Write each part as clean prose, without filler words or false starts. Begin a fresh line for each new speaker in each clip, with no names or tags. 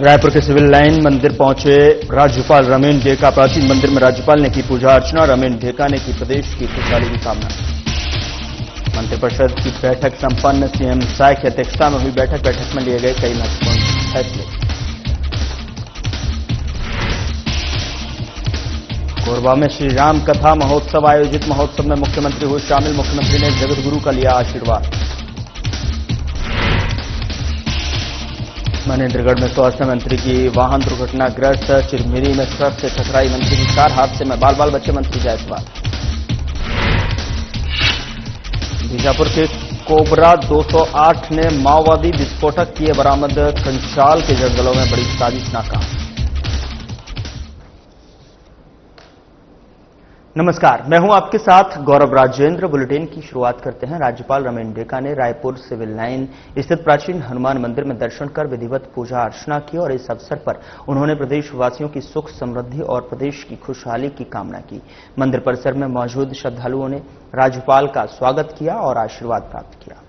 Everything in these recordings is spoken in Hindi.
रायपुर के सिविल लाइन मंदिर पहुंचे राज्यपाल रमेन ढेका। प्राचीन मंदिर में राज्यपाल ने की पूजा अर्चना। रमेन ढेका ने की प्रदेश की खुशहाली की कामना। मंत्रिपरिषद की बैठक संपन्न। सीएम साय की अध्यक्षता में हुई बैठक में लिए गए कई महत्वपूर्ण फैसले। कोरबा में श्री राम कथा महोत्सव आयोजित। महोत्सव में मुख्यमंत्री हुए शामिल। मुख्यमंत्री ने जगतगुरु का लिया आशीर्वाद। मनेन्द्रगढ़ में स्वास्थ्य मंत्री की वाहन दुर्घटनाग्रस्त। चिरमिरी में ट्रक से टकराई मंत्री की कार। हादसे में बाल बाल बच्चे मंत्री जायसवाल। बीजापुर के कोबरा 208 ने माओवादी विस्फोटक किए बरामद। कंचाल के जंगलों में बड़ी साजिश नाकाम। नमस्कार, मैं हूं आपके साथ गौरव राजेंद्र। बुलेटिन की शुरुआत करते हैं। राज्यपाल रमेन ढेका ने रायपुर सिविल लाइन स्थित प्राचीन हनुमान मंदिर में दर्शन कर विधिवत पूजा अर्चना की और इस अवसर पर उन्होंने प्रदेशवासियों की सुख समृद्धि और प्रदेश की खुशहाली की कामना की। मंदिर परिसर में मौजूद श्रद्धालुओं ने राज्यपाल का स्वागत किया और आशीर्वाद प्राप्त किया।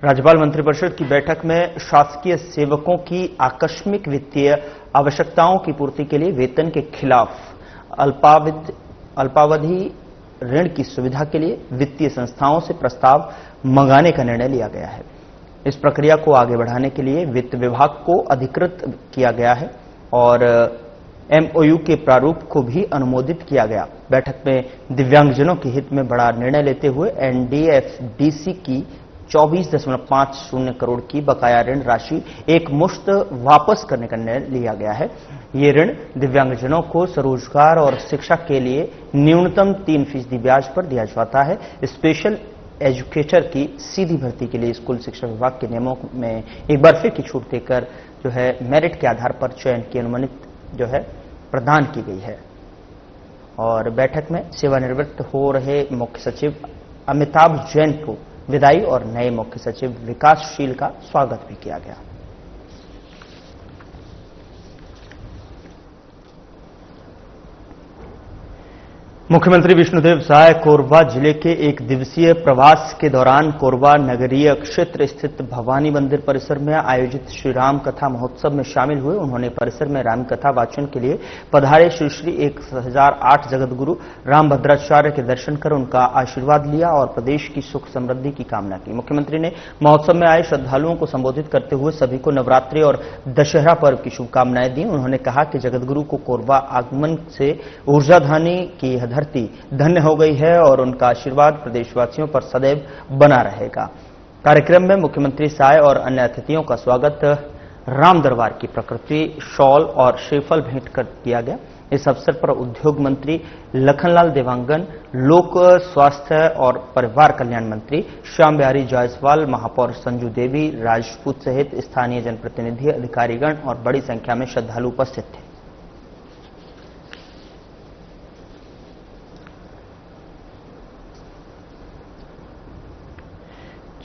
राज्यपाल मंत्रिपरिषद की बैठक में शासकीय सेवकों की आकस्मिक वित्तीय आवश्यकताओं की पूर्ति के लिए वेतन के खिलाफ अल्पावधि ऋण की सुविधा के लिए वित्तीय संस्थाओं से प्रस्ताव मंगाने का निर्णय लिया गया है। इस प्रक्रिया को आगे बढ़ाने के लिए वित्त विभाग को अधिकृत किया गया है और एमओयू के प्रारूप को भी अनुमोदित किया गया। बैठक में दिव्यांगजनों के हित में बड़ा निर्णय लेते हुए एनडीएफडीसी की 24.50 करोड़ की बकाया ऋण राशि एक मुश्त वापस करने का निर्णय लिया गया है। ये ऋण दिव्यांगजनों को स्वरोजगार और शिक्षा के लिए न्यूनतम 3% ब्याज पर दिया जाता है। स्पेशल एजुकेटर की सीधी भर्ती के लिए स्कूल शिक्षा विभाग के नियमों में एक बार फिर की छूट देकर मेरिट के आधार पर चयन की अनुमति प्रदान की गई है। और बैठक में सेवानिवृत्त हो रहे मुख्य सचिव अमिताभ जैन को विदाई और नए मुख्य सचिव विकासशील का स्वागत भी किया गया। मुख्यमंत्री विष्णुदेव साय कोरबा जिले के एक दिवसीय प्रवास के दौरान कोरबा नगरीय क्षेत्र स्थित भवानी मंदिर परिसर में आयोजित श्री राम कथा महोत्सव में शामिल हुए। उन्होंने परिसर में राम कथा वाचन के लिए पधारे श्री 1008 जगतगुरु रामभद्राचार्य के दर्शन कर उनका आशीर्वाद लिया और प्रदेश की सुख समृद्धि की कामना की। मुख्यमंत्री ने महोत्सव में आए श्रद्धालुओं को संबोधित करते हुए सभी को नवरात्रि और दशहरा पर्व की शुभकामनाएं दी। उन्होंने कहा कि जगतगुरु को कोरबा आगमन से ऊर्जाधानी की धरती धन्य हो गई है और उनका आशीर्वाद प्रदेशवासियों पर सदैव बना रहेगा। कार्यक्रम में मुख्यमंत्री साय और अन्य अतिथियों का स्वागत राम दरबार की प्रकृति शॉल और श्रीफल भेंट कर किया गया। इस अवसर पर उद्योग मंत्री लखनलाल देवांगन, लोक स्वास्थ्य और परिवार कल्याण मंत्री श्याम बिहारी जायसवाल, महापौर संजू देवी राजपूत सहित स्थानीय जनप्रतिनिधि, अधिकारीगण और बड़ी संख्या में श्रद्धालु उपस्थित थे।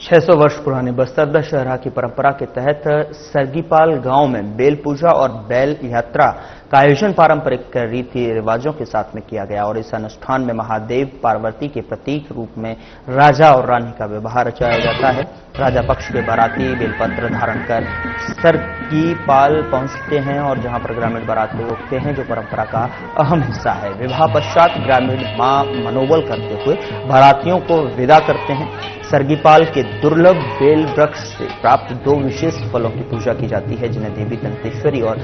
600 वर्ष पुराने बस्तर दशहरा की परंपरा के तहत सरगीपाल गांव में बेल पूजा और बैल यात्रा का आयोजन पारंपरिक रीति रिवाजों के साथ में किया गया और इस अनुष्ठान में महादेव पार्वती के प्रतीक रूप में राजा और रानी का विवाह रचाया जाता है। राजा पक्ष के बाराती बेलपत्र धारण कर सरगीपाल पहुंचते हैं और जहां पर ग्रामीण बाराती रुकते हैं, जो परंपरा का अहम हिस्सा है। विवाह पश्चात ग्रामीण मां मनोबल करते हुए बारातियों को विदा करते हैं। सरगीपाल के दुर्लभ बेल वृक्ष से प्राप्त 2 विशेष फलों की पूजा की जाती है, जिन्हें देवी दंतेश्वरी और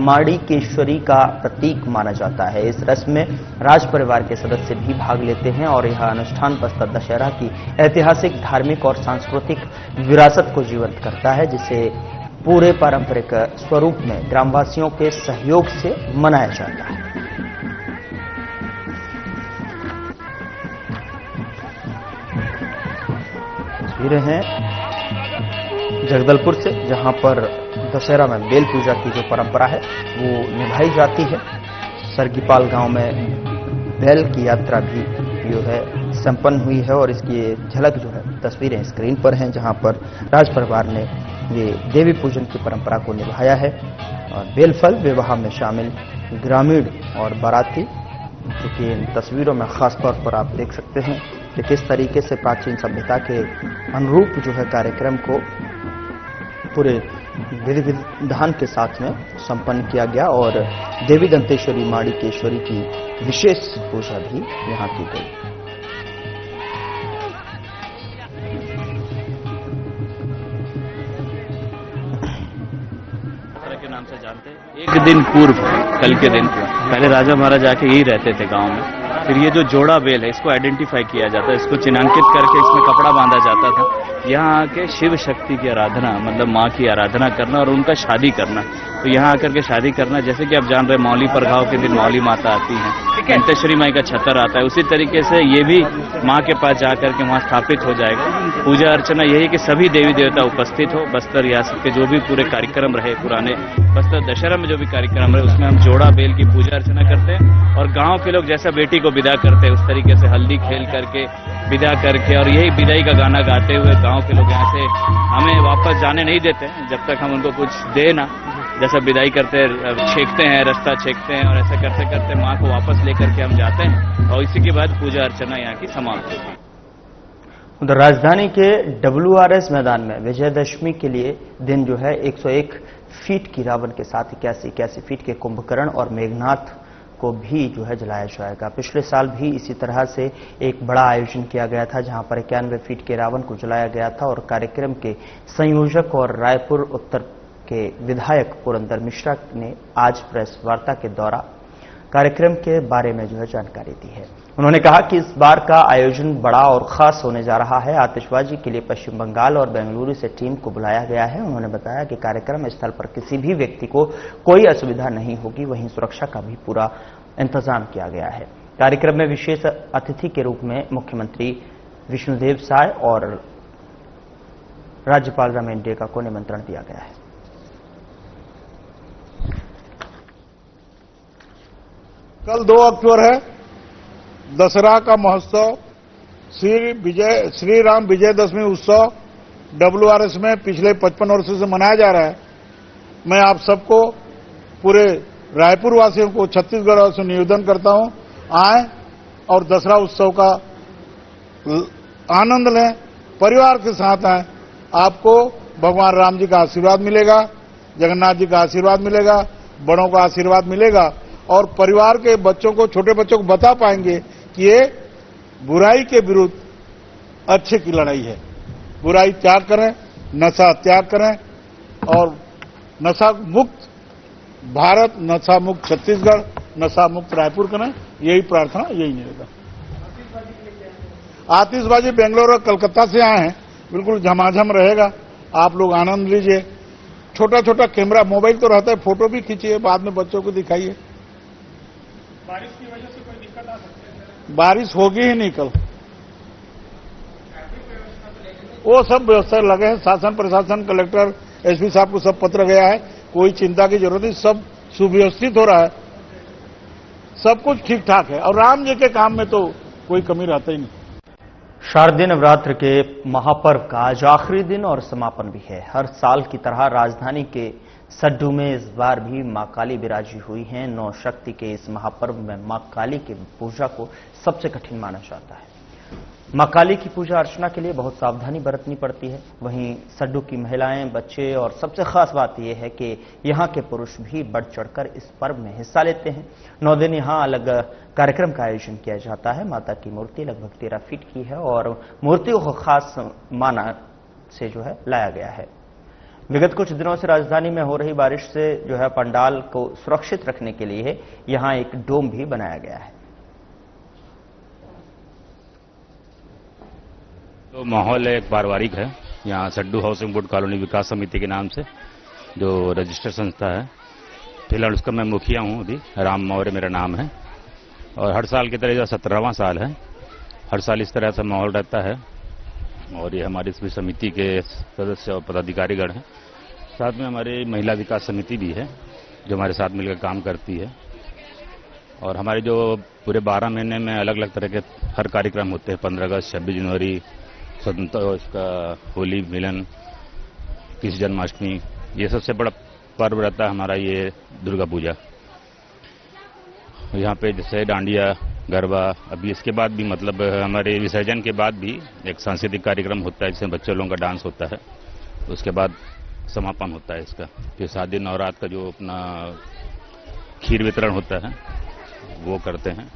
माणिकेश्वरी का प्रतीक माना जाता है। इस रस्म में राज परिवार के सदस्य भी भाग लेते हैं और यह अनुष्ठान बस्तर दशहरा की ऐतिहासिक, धार्मिक और सांस्कृतिक विरासत को जीवंत करता है, जिसे पूरे पारंपरिक स्वरूप में ग्रामवासियों के सहयोग से मनाया जाता है। तस्वीरें हैं जगदलपुर से, जहां पर दशहरा में बेल पूजा की जो परंपरा है वो निभाई जाती है। सरगीपाल गांव में बैल की यात्रा भी संपन्न हुई है और इसकी झलक तस्वीरें स्क्रीन पर हैं, जहां पर राज परिवार ने ये देवी पूजन की परंपरा को निभाया है। और बेलफल विवाह में शामिल ग्रामीण और बाराती, क्योंकि इन तस्वीरों में खास तौर पर आप देख सकते हैं कि किस तरीके से प्राचीन सभ्यता के अनुरूप जो है कार्यक्रम को पूरे विधि विधान के साथ में संपन्न किया गया और देवी दंतेश्वरी माणिकेश्वरी की विशेष पूजा भी यहां की गई।
के नाम से जानते हैं। एक दिन पूर्व, कल के दिन पहले राजा महाराजा आके यही रहते थे गांव में। फिर ये जो जोड़ा बेल है इसको आइडेंटिफाई किया जाता है, इसको चिन्हांकित करके इसमें कपड़ा बांधा जाता था। यहाँ आके शिव शक्ति की आराधना, मतलब माँ की आराधना करना और उनका शादी करना। तो यहाँ आकर के शादी करना, जैसे कि आप जान रहे मौली परघाव के दिन मौली माता आती है, दंतेश्वरी माई का छतर आता है, उसी तरीके से ये भी माँ के पास जाकर के वहाँ स्थापित हो जाएगा। पूजा अर्चना यही कि सभी देवी देवता उपस्थित हो। बस्तर रियासत के जो भी पूरे कार्यक्रम रहे, पुराने बस्तर दशहरा में जो भी कार्यक्रम रहे, उसमें हम जोड़ा बेल की पूजा अर्चना करते हैं और गांव के लोग जैसा बेटी को विदा करते हैं उस तरीके से हल्दी खेल करके विदा करके, और यही विदाई का गाना गाते हुए गांव के लोग यहाँ से हमें वापस जाने नहीं देते जब तक हम उनको कुछ दे ना। जैसा विदाई करते छेकते हैं, रास्ता छेकते हैं और ऐसा करते करते माँ को वापस लेकर के हम जाते हैं और इसी के बाद पूजा अर्चना यहाँ की समाप्त होती है।
उधर राजधानी के WRS मैदान में विजयदशमी के लिए दिन जो है 101 फीट की रावण के साथ 81 फीट के कुंभकर्ण और मेघनाथ को भी जो है जलाया जाएगा। पिछले साल भी इसी तरह से एक बड़ा आयोजन किया गया था जहां पर 91 फीट के रावण को जलाया गया था और कार्यक्रम के संयोजक और रायपुर उत्तर के विधायक पुरंदर मिश्रा ने आज प्रेस वार्ता के दौरान कार्यक्रम के बारे में जो है जानकारी दी है। उन्होंने कहा कि इस बार का आयोजन बड़ा और खास होने जा रहा है। आतिशबाजी के लिए पश्चिम बंगाल और बेंगलुरु से टीम को बुलाया गया है। उन्होंने बताया कि कार्यक्रम स्थल पर किसी भी व्यक्ति को कोई असुविधा नहीं होगी, वहीं सुरक्षा का भी पूरा इंतजाम किया गया है। कार्यक्रम में विशेष अतिथि के रूप में मुख्यमंत्री विष्णुदेव साय और राज्यपाल रमेन डेका को निमंत्रण दिया गया है।
कल 2 अक्टूबर है, दशहरा का महोत्सव, श्री राम विजयदशमी उत्सव WRS में पिछले 55 वर्षों से मनाया जा रहा है। मैं आप सबको, पूरे रायपुर वासियों को, छत्तीसगढ़ वासियों को निवेदन करता हूं, आए और दशहरा उत्सव का आनंद लें, परिवार के साथ आए। आपको भगवान राम जी का आशीर्वाद मिलेगा, जगन्नाथ जी का आशीर्वाद मिलेगा, बड़ों का आशीर्वाद मिलेगा और परिवार के बच्चों को, छोटे बच्चों को बता पाएंगे कि ये बुराई के विरुद्ध अच्छे की लड़ाई है। बुराई त्याग करें, नशा त्याग करें और नशा मुक्त भारत, नशा मुक्त छत्तीसगढ़, नशा मुक्त रायपुर करें, यही प्रार्थना, यही निवेदन। आतिशबाजी बेंगलोर और कलकत्ता से आए हैं, बिल्कुल झमाझम रहेगा, आप लोग आनंद लीजिए। छोटा छोटा कैमरा, मोबाइल तो रहता है, फोटो भी खींचिए, बाद में बच्चों को दिखाइए। बारिश की वजह से कोई दिक्कत आ सकती है? बारिश होगी ही नहीं कल, वो सब व्यवस्था लगे हैं। शासन प्रशासन, कलेक्टर, SP साहब को सब पत्र गया है, कोई चिंता की जरूरत नहीं, सब सुव्यवस्थित हो रहा है, सब कुछ ठीक ठाक है और राम जी के काम में तो कोई कमी रहता ही नहीं।
शारदीय नवरात्र के महापर्व का आज आखिरी दिन और समापन भी है। हर साल की तरह राजधानी के सड्डू में इस बार भी मां काली विराजी हुई हैं। 9 शक्ति के इस महापर्व में मां काली की पूजा को सबसे कठिन माना जाता है। मां काली की पूजा अर्चना के लिए बहुत सावधानी बरतनी पड़ती है। वहीं सड्डू की महिलाएं, बच्चे और सबसे खास बात यह है कि यहां के पुरुष भी बढ़ चढ़कर इस पर्व में हिस्सा लेते हैं। 9 दिन यहां अलग कार्यक्रम का आयोजन किया जाता है। माता की मूर्ति लगभग 13 फीट की है और मूर्तियों को खास माना से जो है लाया गया है। विगत कुछ दिनों से राजधानी में हो रही बारिश से जो है पंडाल को सुरक्षित रखने के लिए यहां एक डोम भी बनाया गया है।
तो माहौल एक पारिवारिक है। यहाँ सड्डू हाउसिंग बोर्ड कॉलोनी विकास समिति के नाम से जो रजिस्टर संस्था है, फिलहाल उसका मैं मुखिया हूँ। अभी राम मौर्य मेरा नाम है और हर साल की तरह यह 17वां साल है। हर साल इस तरह से माहौल रहता है और ये हमारी इस समिति के सदस्य और पदाधिकारीगण हैं। साथ में हमारी महिला विकास समिति भी है जो हमारे साथ मिलकर काम करती है और हमारे जो पूरे 12 महीने में अलग अलग तरह के हर कार्यक्रम होते हैं। 15 अगस्त, 26 जनवरी, स्वतंत्रता उसका होली मिलन, कृष्ण जन्माष्टमी, ये सबसे बड़ा पर्व रहता है हमारा ये दुर्गा पूजा। यहाँ पे जैसे डांडिया, गरबा। अभी इसके बाद भी मतलब हमारे विसर्जन के बाद भी एक सांस्कृतिक कार्यक्रम होता है जिसमें बच्चे लोगों का डांस होता है। उसके बाद समापन होता है इसका। फिर 7 दिन नवरात्र का जो अपना खीर वितरण होता है वो करते हैं।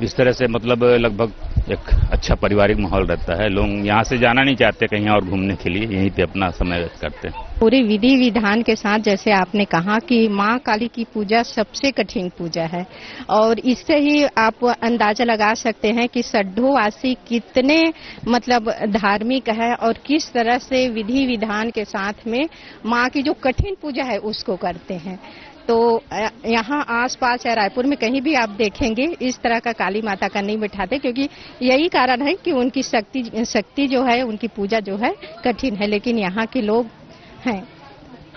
इस तरह से मतलब लगभग एक अच्छा पारिवारिक माहौल रहता है। लोग यहाँ से जाना नहीं चाहते कहीं और घूमने के लिए, यहीं पे अपना समय व्यस्त करते हैं।
पूरे विधि विधान के साथ, जैसे आपने कहा कि माँ काली की पूजा सबसे कठिन पूजा है, और इससे ही आप अंदाजा लगा सकते हैं कि सड्ढोवासी कितने मतलब धार्मिक है और किस तरह से विधि विधान के साथ में माँ की जो कठिन पूजा है उसको करते हैं। तो यहाँ आसपास या रायपुर में कहीं भी आप देखेंगे इस तरह का काली माता का नहीं बिठाते, क्योंकि यही कारण है कि उनकी शक्ति जो है, उनकी पूजा जो है कठिन है, लेकिन यहाँ के लोग हैं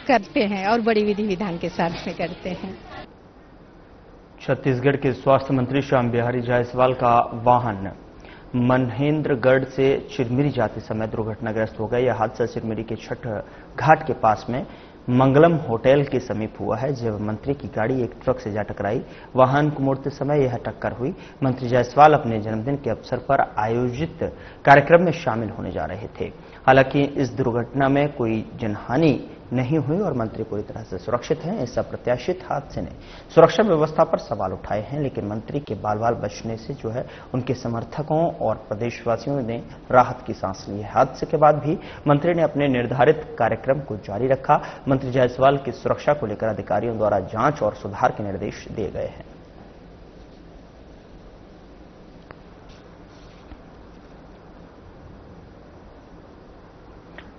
करते हैं और बड़ी विधि विधान के साथ में करते हैं।
छत्तीसगढ़ के स्वास्थ्य मंत्री श्याम बिहारी जायसवाल का वाहन महेंद्रगढ़ से चिरमिरी जाते समय दुर्घटनाग्रस्त हो गया। यह हादसा चिरमिरी के छठ घाट के पास में मंगलम होटल के समीप हुआ है, जब मंत्री की गाड़ी एक ट्रक से जा टकराई। वाहन को मोड़ते समय यह टक्कर हुई। मंत्री जायसवाल अपने जन्मदिन के अवसर पर आयोजित कार्यक्रम में शामिल होने जा रहे थे। हालांकि इस दुर्घटना में कोई जनहानि नहीं हुई और मंत्री पूरी तरह से सुरक्षित हैं। इस अप्रत्याशित हादसे ने सुरक्षा व्यवस्था पर सवाल उठाए हैं, लेकिन मंत्री के बाल बाल बचने से जो है उनके समर्थकों और प्रदेशवासियों ने राहत की सांस ली है। हादसे के बाद भी मंत्री ने अपने निर्धारित कार्यक्रम को जारी रखा। मंत्री जायसवाल की सुरक्षा को लेकर अधिकारियों द्वारा जांच और सुधार के निर्देश दिए गए हैं।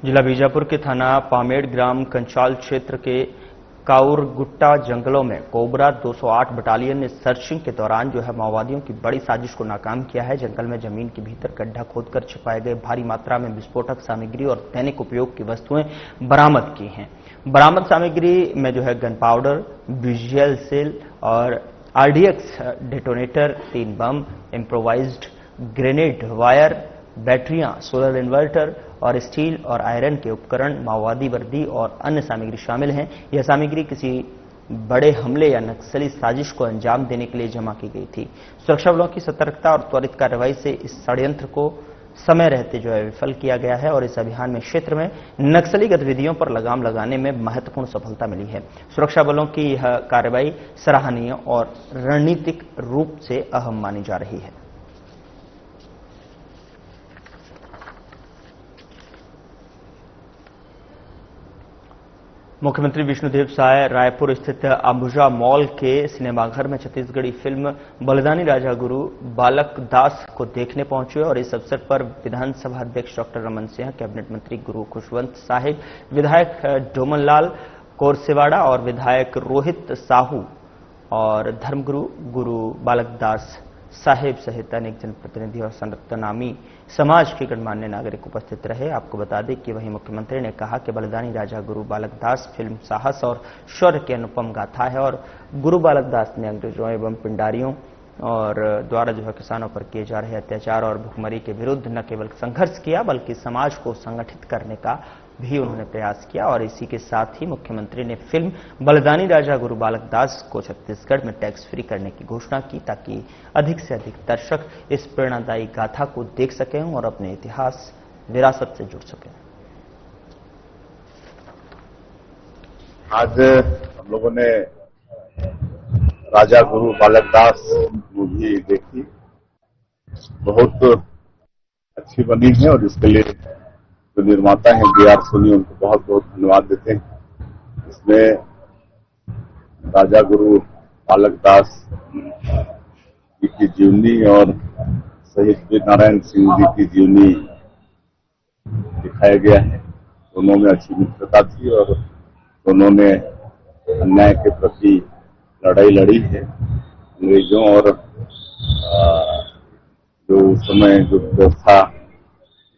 जिला बीजापुर के थाना पामेड़ ग्राम कंचाल क्षेत्र के काउरगुट्टा जंगलों में कोबरा 208 बटालियन ने सर्चिंग के दौरान जो है माओवादियों की बड़ी साजिश को नाकाम किया है। जंगल में जमीन के भीतर गड्ढा खोदकर छिपाए गए भारी मात्रा में विस्फोटक सामग्री और दैनिक उपयोग की वस्तुएं बरामद की हैं। बरामद सामग्री में जो है गन पाउडर, विजुअल सेल और RDX detonator, 3 bomb, improvised grenade, wire, बैटरियां, सोलर इन्वर्टर और स्टील और आयरन के उपकरण, माओवादी वर्दी और अन्य सामग्री शामिल हैं। यह सामग्री किसी बड़े हमले या नक्सली साजिश को अंजाम देने के लिए जमा की गई थी। सुरक्षा बलों की सतर्कता और त्वरित कार्रवाई से इस षड्यंत्र को समय रहते जो है विफल किया गया है और इस अभियान में क्षेत्र में नक्सली गतिविधियों पर लगाम लगाने में महत्वपूर्ण सफलता मिली है। सुरक्षा बलों की यह कार्रवाई सराहनीय और रणनीतिक रूप से अहम मानी जा रही है। मुख्यमंत्री विष्णुदेव साय रायपुर स्थित अंबुजा मॉल के सिनेमाघर में छत्तीसगढ़ी फिल्म बलिदानी राजा गुरु बालक दास को देखने पहुंचे और इस अवसर पर विधानसभा अध्यक्ष डॉक्टर रमन सिंह, कैबिनेट मंत्री गुरु खुशवंत साहिब, विधायक डोमनलाल कोरसेवाड़ा और विधायक रोहित साहू और धर्मगुरु गुरु बालक दास साहेब सहित अनेक जनप्रतिनिधि और सनातनामी समाज के गणमान्य नागरिक उपस्थित रहे। आपको बता दें कि वहीं मुख्यमंत्री ने कहा कि बलिदानी राजा गुरु बालक दास फिल्म साहस और शौर्य की अनुपम गाथा है और गुरु बालक दास ने अंग्रेजों एवं पिंडारियों और द्वारा जो है किसानों पर किए जा रहे अत्याचार और भुखमरी के विरुद्ध न केवल संघर्ष किया बल्कि समाज को संगठित करने का भी उन्होंने प्रयास किया। और इसी के साथ ही मुख्यमंत्री ने फिल्म बलिदानी राजा गुरु बालक दास को छत्तीसगढ़ में टैक्स फ्री करने की घोषणा की, ताकि अधिक से अधिक दर्शक इस प्रेरणादायी गाथा को देख सकें और अपने इतिहास विरासत से जुड़ सकें।
आज हम लोगों ने राजा गुरु बालक दास मूवी देखी, बहुत अच्छी बनी है और इसके लिए जो निर्माता हैं बीआर सोनी, उनको बहुत बहुत धन्यवाद देते हैं। इसमें राजा गुरु बालक दास जी की जीवनी और शहीद वीर नारायण सिंह जी की जीवनी दिखाया गया है। दोनों में अच्छी मित्रता थी और दोनों ने अन्याय के प्रति लड़ाई लड़ी है। अंग्रेजों और जो उस समय जो व्यवस्था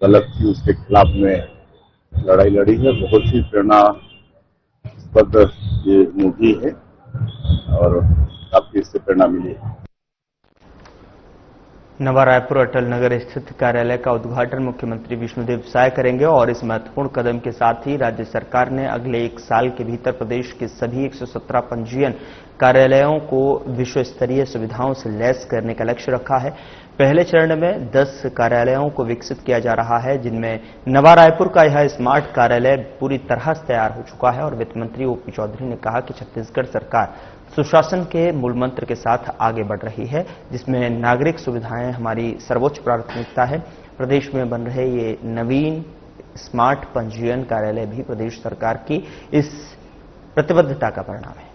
गलत थी उसके खिलाफ में लड़ाई लड़ी है। बहुत ही प्रेरणास्पद ये मूवी है और काफी इससे प्रेरणा मिली है।
नवा रायपुर अटल नगर स्थित कार्यालय का उद्घाटन मुख्यमंत्री विष्णुदेव साय करेंगे और इस महत्वपूर्ण कदम के साथ ही राज्य सरकार ने अगले 1 साल के भीतर प्रदेश के सभी 117 पंजीयन कार्यालयों को विश्व स्तरीय सुविधाओं से लैस करने का लक्ष्य रखा है। पहले चरण में 10 कार्यालयों को विकसित किया जा रहा है, जिनमें नवा रायपुर का यह स्मार्ट कार्यालय पूरी तरह से तैयार हो चुका है और वित्त मंत्री ओपी चौधरी ने कहा कि छत्तीसगढ़ सरकार सुशासन के मूल मंत्र के साथ आगे बढ़ रही है, जिसमें नागरिक सुविधाएं हमारी सर्वोच्च प्राथमिकता है। प्रदेश में बन रहे ये नवीन स्मार्ट पंजीयन कार्यालय भी प्रदेश सरकार की इस प्रतिबद्धता का परिणाम है।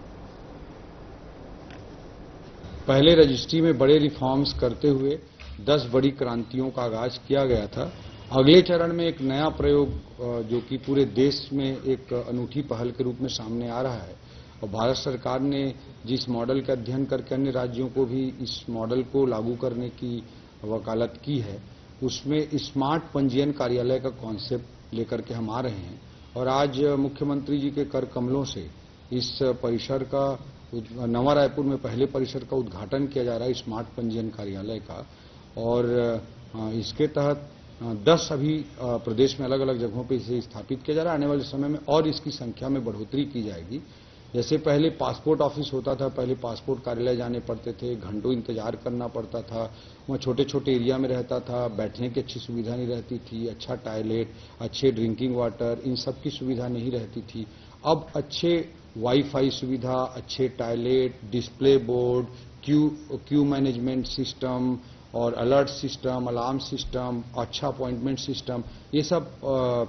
पहले रजिस्ट्री में बड़े रिफॉर्म्स करते हुए 10 बड़ी क्रांतियों का आगाज किया गया था। अगले चरण में एक नया प्रयोग जो कि पूरे देश में एक अनूठी पहल के रूप में सामने आ रहा है और भारत सरकार ने जिस मॉडल का अध्ययन करके अन्य राज्यों को भी इस मॉडल को लागू करने की वकालत की है, उसमें स्मार्ट पंजीयन कार्यालय का कॉन्सेप्ट लेकर के हम आ रहे हैं। और आज मुख्यमंत्री जी के कर कमलों से इस परिसर का नवा रायपुर में पहले परिसर का उद्घाटन किया जा रहा है स्मार्ट पंजीयन कार्यालय का। और इसके तहत 10 अभी प्रदेश में अलग अलग जगहों पर इसे स्थापित किया जा रहा है। आने वाले समय में और इसकी संख्या में बढ़ोतरी की जाएगी। जैसे पहले पासपोर्ट ऑफिस होता था, पहले पासपोर्ट कार्यालय जाने पड़ते थे, घंटों इंतजार करना पड़ता था, वहाँ छोटे छोटे एरिया में रहता था, बैठने की अच्छी सुविधा नहीं रहती थी, अच्छा टॉयलेट, अच्छे ड्रिंकिंग वाटर, इन सब की सुविधा नहीं रहती थी। अब अच्छे वाईफाई सुविधा, अच्छे toilet, display board, Q management system और अलर्ट सिस्टम, अलार्म सिस्टम, अच्छा अपॉइंटमेंट सिस्टम, ये सब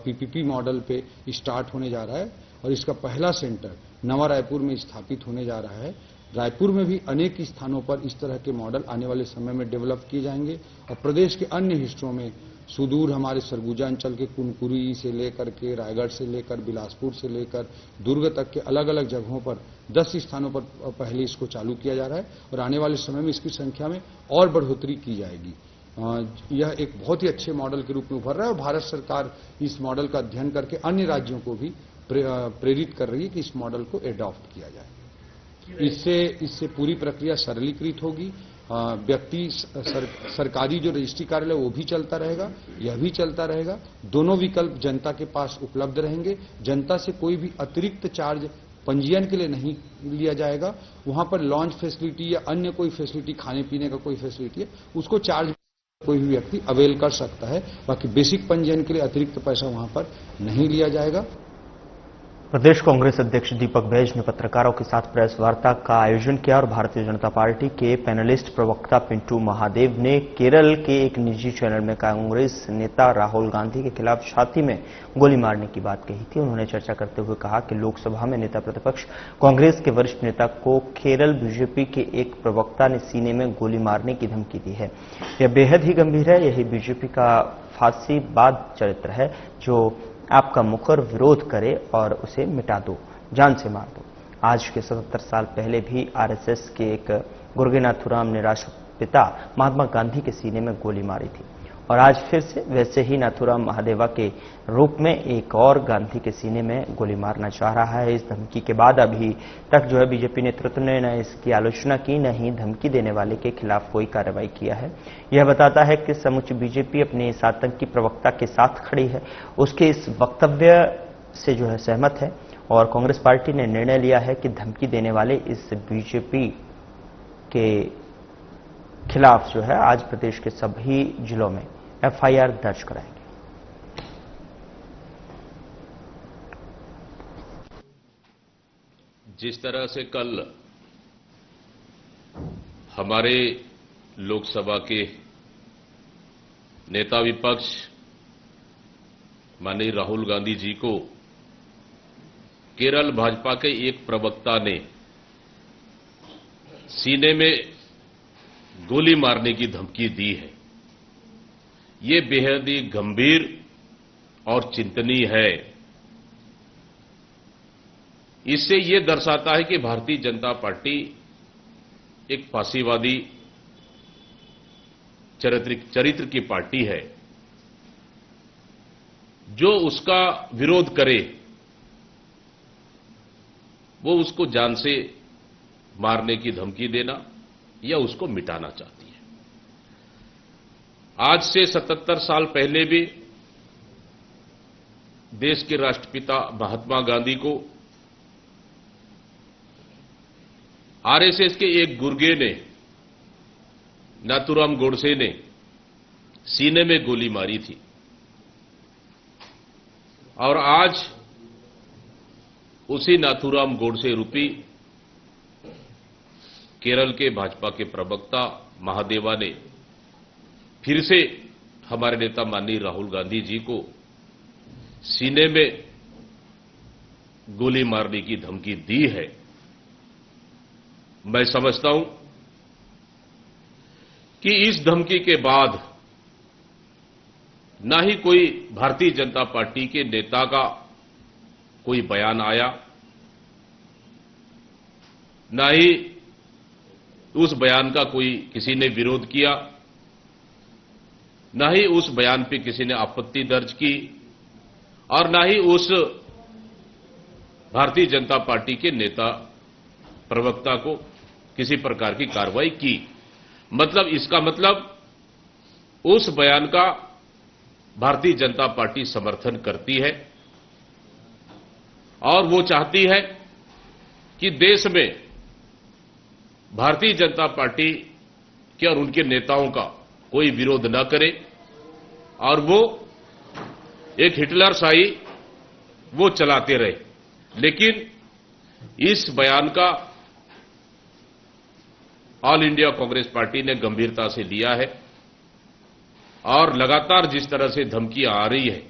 पीपीपी मॉडल पे स्टार्ट होने जा रहा है और इसका पहला सेंटर नवा रायपुर में स्थापित होने जा रहा है। रायपुर में भी अनेक स्थानों पर इस तरह के मॉडल आने वाले समय में डेवलप किए जाएंगे और प्रदेश के अन्य हिस्सों में सुदूर हमारे सरगुजा अंचल के कुनकुरी से लेकर के रायगढ़ से लेकर बिलासपुर से लेकर दुर्ग तक के अलग अलग जगहों पर 10 स्थानों पर पहले इसको चालू किया जा रहा है और आने वाले समय में इसकी संख्या में और बढ़ोतरी की जाएगी। यह एक बहुत ही अच्छे मॉडल के रूप में उभर रहा है और भारत सरकार इस मॉडल का अध्ययन करके अन्य राज्यों को भी प्रेरित कर रही है कि इस मॉडल को एडॉप्ट किया जाए। इससे पूरी प्रक्रिया सरलीकृत होगी। व्यक्ति सरकारी जो रजिस्ट्री कार्यालय वो भी चलता रहेगा, यह भी चलता रहेगा। दोनों विकल्प जनता के पास उपलब्ध रहेंगे। जनता से कोई भी अतिरिक्त चार्ज पंजीयन के लिए नहीं लिया जाएगा। वहां पर लॉन्च फैसिलिटी या अन्य कोई फैसिलिटी, खाने पीने का कोई फैसिलिटी है, उसको चार्ज कोई भी व्यक्ति अवेल कर सकता है। बाकी बेसिक पंजीयन के लिए अतिरिक्त पैसा वहां पर नहीं लिया जाएगा।
प्रदेश कांग्रेस अध्यक्ष दीपक बैज ने पत्रकारों के साथ प्रेस वार्ता का आयोजन किया और भारतीय जनता पार्टी के पैनलिस्ट प्रवक्ता पिंटू महादेव ने केरल के एक निजी चैनल में कांग्रेस नेता राहुल गांधी के खिलाफ छाती में गोली मारने की बात कही थी। उन्होंने चर्चा करते हुए कहा कि लोकसभा में नेता प्रतिपक्ष कांग्रेस के वरिष्ठ नेता को केरल बीजेपी के एक प्रवक्ता ने सीने में गोली मारने की धमकी दी है। यह बेहद ही गंभीर है। यही बीजेपी का फांसीबाज चरित्र है, जो आपका मुखर विरोध करे और उसे मिटा दो, जान से मार दो। आज के 77 साल पहले भी आरएसएस के एक गुर्गे नाथुराम ने राष्ट्रपिता महात्मा गांधी के सीने में गोली मारी थी और आज फिर से वैसे ही नाथुराम महादेवा के रूप में एक और गांधी के सीने में गोली मारना चाह रहा है। इस धमकी के बाद अभी तक जो है बीजेपी नेतृत्व ने न इसकी आलोचना की, न ही धमकी देने वाले के खिलाफ कोई कार्रवाई किया है। यह बताता है कि समूची बीजेपी अपने इस आतंकी प्रवक्ता के साथ खड़ी है, उसके इस वक्तव्य से जो है सहमत है और कांग्रेस पार्टी ने निर्णय लिया है कि धमकी देने वाले इस बीजेपी के खिलाफ जो है आज प्रदेश के सभी जिलों में एफआईआर दर्ज कराएंगे।
जिस तरह से कल हमारे लोकसभा के नेता विपक्ष माननीय राहुल गांधी जी को केरल भाजपा के एक प्रवक्ता ने सीने में गोली मारने की धमकी दी है, ये बेहद ही गंभीर और चिंतनीय है। इससे ये दर्शाता है कि भारतीय जनता पार्टी एक फांसीवादी चरित्र की पार्टी है। जो उसका विरोध करे वो उसको जान से मारने की धमकी देना या उसको मिटाना चाहती है। आज से 77 साल पहले भी देश के राष्ट्रपिता महात्मा गांधी को आरएसएस के एक गुर्गे ने, नाथूराम गोडसे ने सीने में गोली मारी थी। और आज उसी नाथूराम गोडसे रूपी केरल के भाजपा के प्रवक्ता महादेवा ने फिर से हमारे नेता माननीय राहुल गांधी जी को सीने में गोली मारने की धमकी दी है। मैं समझता हूं कि इस धमकी के बाद ना ही कोई भारतीय जनता पार्टी के नेता का कोई बयान आया, ना ही उस बयान का कोई किसी ने विरोध किया, ना ही उस बयान पे किसी ने आपत्ति दर्ज की, और ना ही उस भारतीय जनता पार्टी के नेता प्रवक्ता को किसी प्रकार की कार्रवाई की। मतलब इसका मतलब उस बयान का भारतीय जनता पार्टी समर्थन करती है और वो चाहती है कि देश में भारतीय जनता पार्टी के और उनके नेताओं का कोई विरोध न करे और वो एक हिटलरशाही वो चलाते रहे। लेकिन इस बयान का ऑल इंडिया कांग्रेस पार्टी ने गंभीरता से लिया है और लगातार जिस तरह से धमकियां आ रही है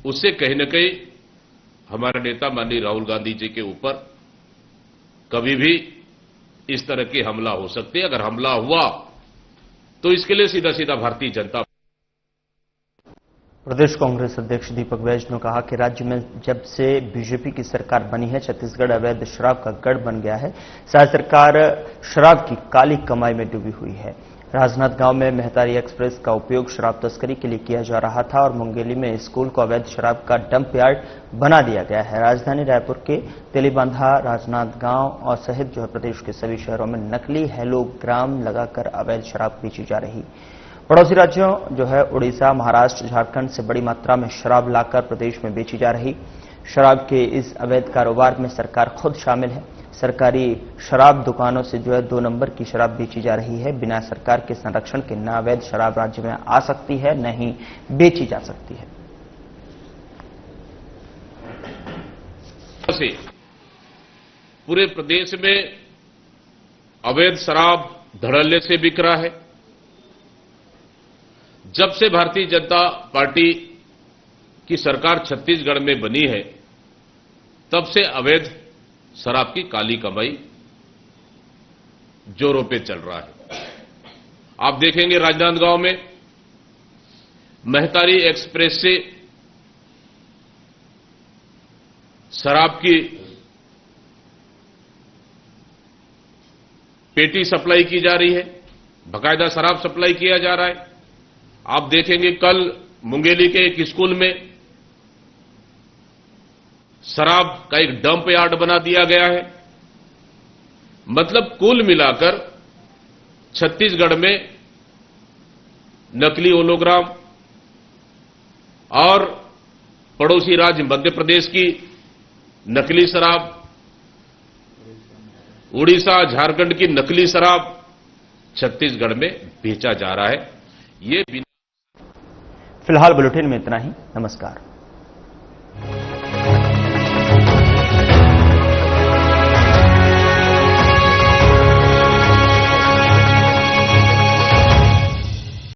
उससे कहीं न कहीं हमारे नेता माननीय राहुल गांधी जी के ऊपर कभी भी इस तरह के हमला हो सकते हैं। अगर हमला हुआ तो इसके लिए सीधा सीधा भारतीय जनता।
प्रदेश कांग्रेस अध्यक्ष दीपक बैज ने कहा कि राज्य में जब से बीजेपी की सरकार बनी है छत्तीसगढ़ अवैध शराब का गढ़ बन गया है। शायद सरकार शराब की काली कमाई में डूबी हुई है। राजनांदगांव में मेहतारी एक्सप्रेस का उपयोग शराब तस्करी के लिए किया जा रहा था और मुंगेली में स्कूल को अवैध शराब का डंप यार्ड बना दिया गया है। राजधानी रायपुर के तेलीबांधा, राजनांदगांव और सहित प्रदेश के सभी शहरों में नकली हेलोग्राम लगाकर अवैध शराब बेची जा रही। पड़ोसी राज्यों उड़ीसा, महाराष्ट्र, झारखंड से बड़ी मात्रा में शराब लाकर प्रदेश में बेची जा रही। शराब के इस अवैध कारोबार में सरकार खुद शामिल है। सरकारी शराब दुकानों से 2 नंबर की शराब बेची जा रही है। बिना सरकार के संरक्षण के न अवैध शराब राज्य में आ सकती है न ही बेची जा सकती है।
पूरे प्रदेश में अवैध शराब धड़ल्ले से बिक रहा है। जब से भारतीय जनता पार्टी की सरकार छत्तीसगढ़ में बनी है तब से अवैध शराब की काली कमाई जोरों पे चल रहा है। आप देखेंगे राजनांदगांव में मेहतारी एक्सप्रेस से शराब की पेटी सप्लाई की जा रही है, बाकायदा शराब सप्लाई किया जा रहा है। आप देखेंगे कल मुंगेली के एक स्कूल में शराब का एक डंप यार्ड बना दिया गया है। मतलब कुल मिलाकर छत्तीसगढ़ में नकली होलोग्राम और पड़ोसी राज्य मध्य प्रदेश की नकली शराब, उड़ीसा, झारखंड की नकली शराब छत्तीसगढ़ में बेचा जा रहा है। ये
फिलहाल बुलेटिन में इतना ही। नमस्कार।